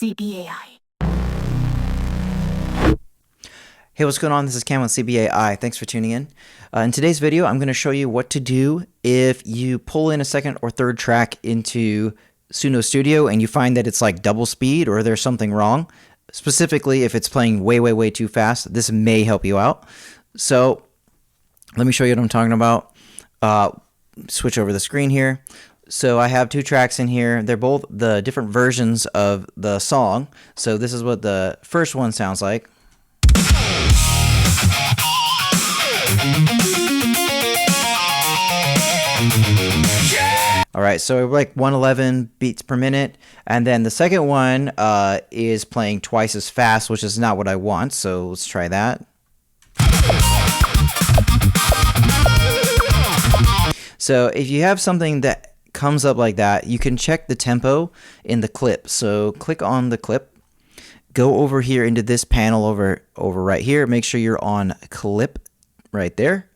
CBAI. Hey, what's going on? This is Cam with CBAI. Thanks for tuning in. In today's video, I'm going to show you what to do if you pull in a second or third track into Suno Studio and you find that it's like double speed or there's something wrong. Specifically, if it's playing way too fast, this may help you out. So let me show you what I'm talking about. Switch over the screen here. So I have two tracks in here. They're both the different versions of the song. So this is what the first one sounds like. All right, so like 111 beats per minute, and then the second one is playing twice as fast, which is not what I want, so let's try that. So if you have something that comes up like that, you can check the tempo in the clip. So click on the clip, go over here into this panel over right here, make sure you're on clip right there.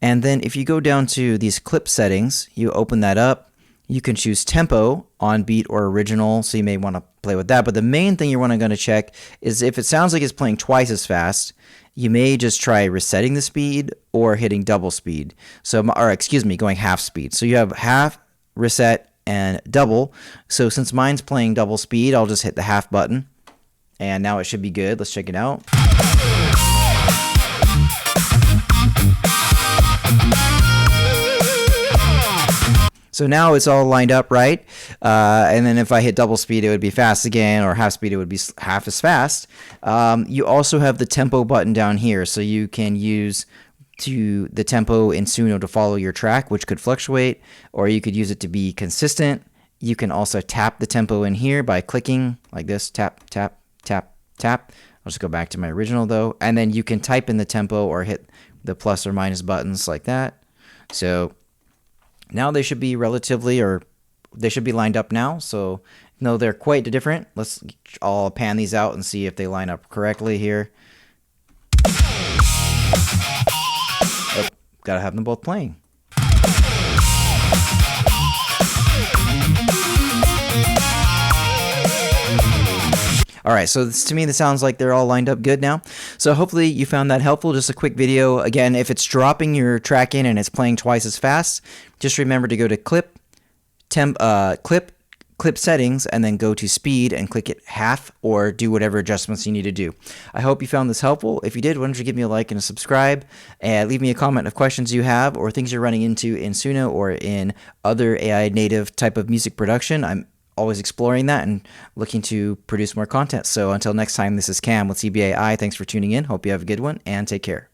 And then if you go down to these clip settings, you open that up, you can choose tempo, on beat or original, so you may want to play with that. But the main thing you're going to check is if it sounds like it's playing twice as fast, you may just try resetting the speed or hitting double speed. So, or excuse me, going half speed. So you have half, reset, and double. So since mine's playing double speed, I'll just hit the half button. And now it should be good. Let's check it out. So now it's all lined up right, and then if I hit double speed, it would be fast again, or half speed, it would be half as fast. You also have the tempo button down here, so you can use the tempo in Suno to follow your track, which could fluctuate, or you could use it to be consistent. You can also tap the tempo in here by clicking like this, tap, tap, tap, tap. I'll just go back to my original though, and then you can type in the tempo or hit the plus or minus buttons like that. So now they should be they should be lined up now. So no, they're quite different. I'll pan these out and see if they line up correctly here. Oh, gotta have them both playing. All right, so to me, this sounds like they're all lined up good now. So hopefully you found that helpful. Just a quick video. Again, if it's dropping your track in and it's playing twice as fast, just remember to go to clip settings, and then go to speed and click it half, or do whatever adjustments you need to do. I hope you found this helpful. If you did, why don't you give me a like and a subscribe, and leave me a comment of questions you have or things you're running into in Suno or in other AI native type of music production. I'm always exploring that and looking to produce more content. So until next time, this is Cam with CBAI. Thanks for tuning in. Hope you have a good one, and take care.